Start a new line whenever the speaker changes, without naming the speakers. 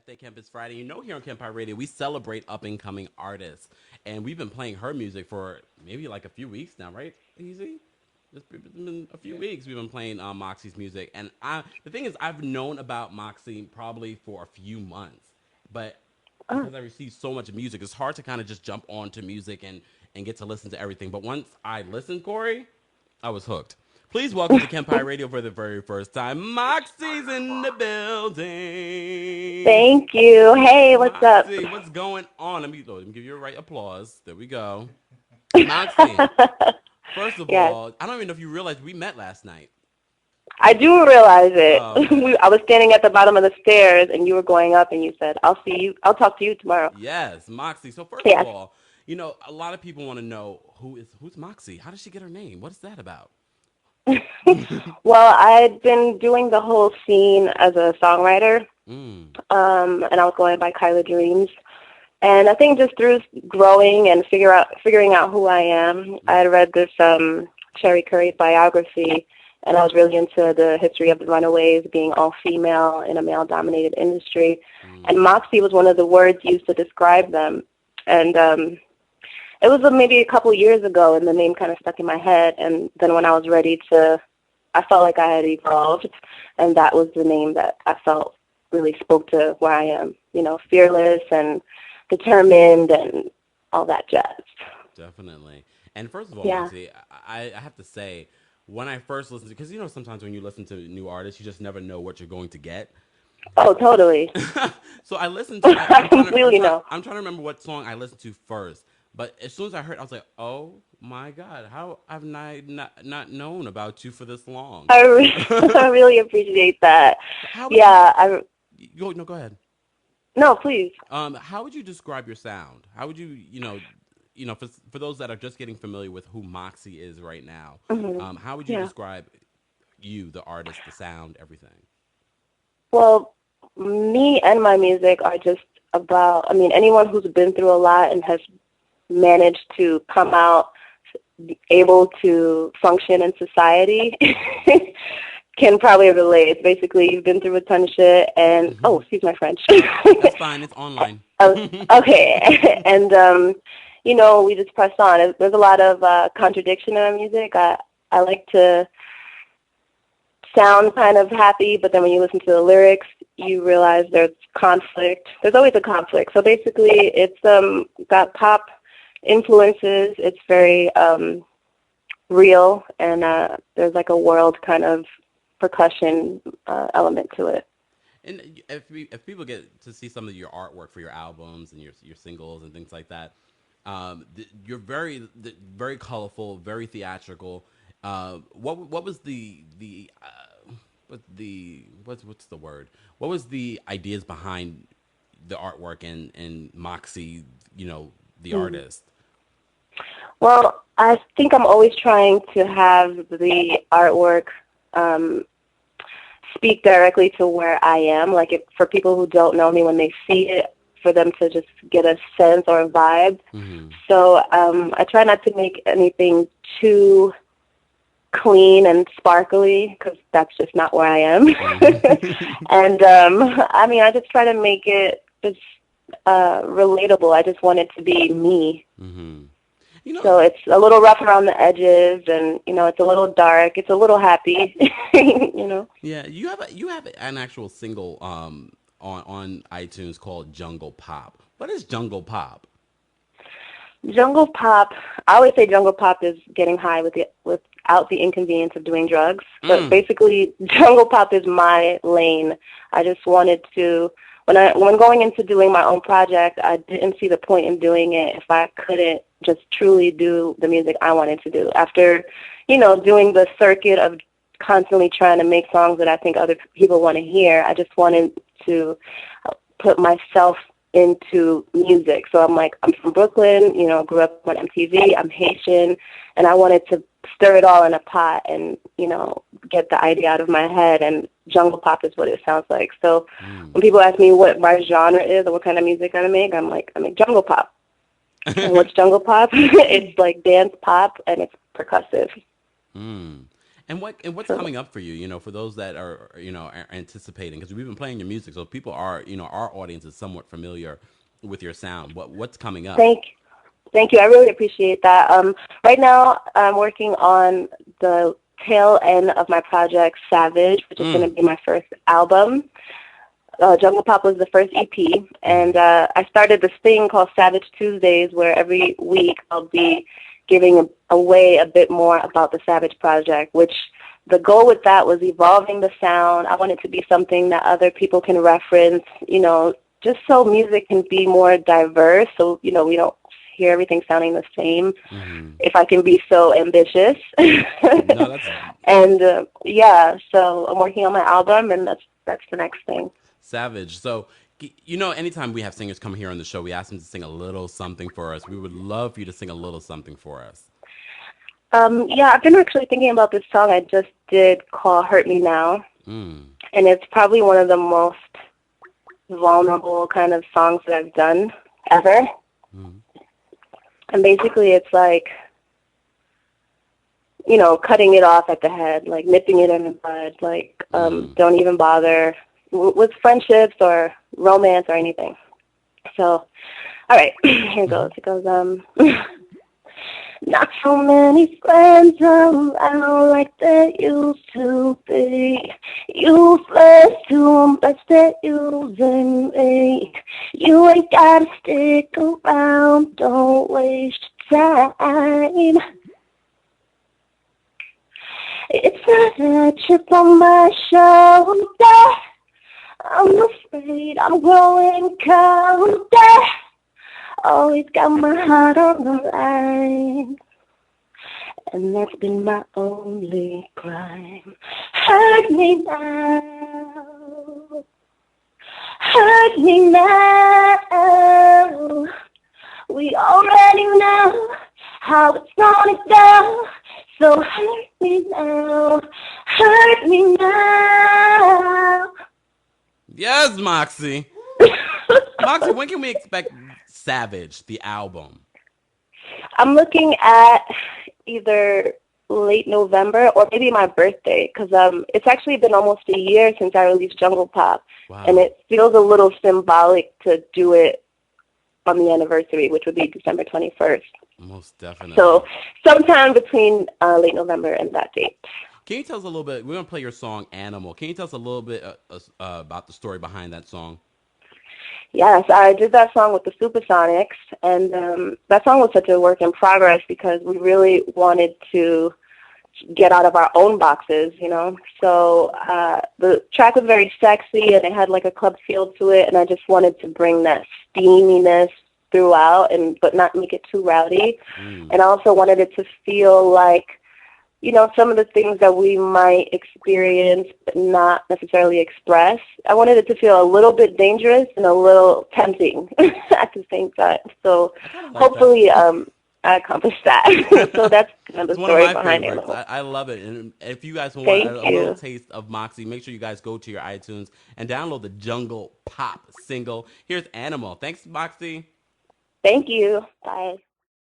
Birthday Camp is Friday. You know, here on KEMPIRE Radio, we celebrate up-and-coming artists. And we've been playing her music for maybe like a few weeks now, right? Easy? It's been a few weeks we've been playing MoXii's music. And the thing is, I've known about MoXiiE probably for a few months. But
Oh,
because I receive so much music, it's hard to kind of just jump onto music and get to listen to everything. But once I listened, Corey, I was hooked. Please welcome to KEMPIRE Radio for the very first time. MoXii's in the building.
thank you. Hey, what's up?
MoXiiE, what's going on? Let me give you a right applause. There we go. MoXiiE, first of
Yes,
all, I don't even know if you realized we met last night.
I do realize it.
Oh, okay.
I was standing at the bottom of the stairs, and you were going up, and you said, "I'll see you. I'll talk to you tomorrow."
Yes, MoXiiE. So first of
Yes.
all, a lot of people want to know who's MoXiiE. How did she get her name? What is that about?
Well, I'd been doing the whole scene as a songwriter,
Mm.
and I was going by Kyla Dreams. And I think just through growing and figuring out who I am, I had read this Cherry Curry biography, and I was really into the history of the Runaways being all female in a male-dominated industry. And
Mm.
Moxie was one of the words used to describe them. And it was maybe a couple years ago, and the name kind of stuck in my head. And then when I was ready I felt like I had evolved, and that was the name that I felt really spoke to where I am, fearless and determined and all that jazz.
Definitely. And first of all,
Yeah.
MoXiiE, I have to say, when I first listened to, because sometimes when you listen to new artists, you just never know what you're going to get.
Oh, totally.
So I listened to.
I completely know.
I'm trying to remember what song I listened to first. But as soon as I heard, I was like, "Oh my God, how have I not known about you for this long?"
I really appreciate that.
So how would you
Yeah, I
go? No, go ahead.
no, please.
How would you describe your sound? How would for those that are just getting familiar with who MoXiiE is right now,
Hmm.
how would you
Yeah.
describe you, the artist, the sound, everything?
Well, me and my music are just about, anyone who's been through a lot and has managed to come out able to function in society can probably relate. It's basically you've been through a ton of shit and, oh, excuse my French.
That's fine. It's online.
Okay. And, we just press on. There's a lot of contradiction in our music. I like to sound kind of happy, but then when you listen to the lyrics, you realize there's conflict. There's always a conflict. So basically, it's got pop influences. It's very real, and there's like a world kind of percussion element to it.
And if people get to see some of your artwork for your albums and your singles and things like that, you're very colorful, very theatrical. What was what's the word? What was the ideas behind the artwork and MoXiiE? The
Mm.
artist.
Well, I think I'm always trying to have the artwork um, speak directly to where I am. Like for people who don't know me, when they see it, for them to just get a sense or a vibe.
Mm-hmm.
So I try not to make anything too clean and sparkly because that's just not where I am.
Mm-hmm.
And I just try to make it just relatable. I just want it to be me.
Mm-hmm.
So it's a little rough around the edges, and it's a little dark. It's a little happy,
Yeah, you have an actual single on iTunes called Jungle Pop. What is Jungle Pop?
Jungle pop. I always say jungle pop is getting high without the inconvenience of doing drugs. But
Mm.
basically, jungle pop is my lane. I just wanted to. When going into doing my own project, I didn't see the point in doing it if I couldn't just truly do the music I wanted to do. After, doing the circuit of constantly trying to make songs that I think other people want to hear, I just wanted to put myself into music. So I'm from Brooklyn, grew up on MTV, I'm Haitian, and I wanted to stir it all in a pot and, get the idea out of my head, and jungle pop is what it sounds like. So
Mm.
when people ask me what my genre is or what kind of music I make, I'm like, I make jungle pop. And what's jungle pop? It's like dance pop, and it's percussive.
Mm. And what's
So
coming up for you? For those that are anticipating, because we've been playing your music, so people are, our audience is somewhat familiar with your sound. What's coming up?
thank thank you. I really appreciate that. Right now, I'm working on the tail end of my project, Savage, which is going
Mm.
to be my first album. Jungle Pop was the first EP, and I started this thing called Savage Tuesdays, where every week I'll be giving away a bit more about the Savage project, which the goal with that was evolving the sound. I want it to be something that other people can reference, just so music can be more diverse, so, we don't hear everything sounding the same,
Hmm.
if I can be so ambitious.
No, that's
And, yeah, so I'm working on my album, and that's the next thing.
savage. So, anytime we have singers come here on the show, we ask them to sing a little something for us. We would love for you to sing a little something for us.
Yeah, I've been actually thinking about this song I just did called Hurt Me Now,
Mm.
and it's probably one of the most vulnerable kind of songs that I've done ever.
Mm.
And basically it's like, cutting it off at the head, like nipping it in the bud, like
Mm.
don't even bother with friendships or romance or anything. So, all right, here
Hmm.
goes. It goes, not so many friends around like there used to be. Useless to best at using me. You ain't gotta stick around, don't waste time. It's not a chip on my shoulder. I'm afraid I'm growing colder. Always got my heart on the line, and that's been my only crime. Hurt me now, hurt me now. We already know how it's gonna go, so hurt me now, hurt me now.
Yes, Moxie. Moxie, when can we expect Savage, the album?
I'm looking at either late November or maybe my birthday, because it's actually been almost a year since I released Jungle Pop, and
Wow.
it feels a little symbolic to do it on the anniversary, which would be December 21st.
Most
So
definitely.
sometime between late November and that date.
Can you tell us a little bit? We're gonna play your song "Animal." Can you tell us a little bit about the story behind that song?
Yes, I did that song with the Supersonics, and that song was such a work in progress because we really wanted to get out of our own boxes. So the track was very sexy, and it had like a club feel to it, and I just wanted to bring that steaminess throughout, but not make it too rowdy.
Mm.
And I also wanted it to feel like, some of the things that we might experience but not necessarily express. I wanted it to feel a little bit dangerous and a little tempting at the same time. So
I kind of like that.
hopefully I accomplished that. So that's kind of
It's
the
one of
story
my
behind
favorites.
Animal.
I love it. And if you guys want
Thank
a little
you.
taste of Moxie, make sure you guys go to your iTunes and download the Jungle Pop single. Here's Animal. Thanks, Moxie.
Thank you. Bye.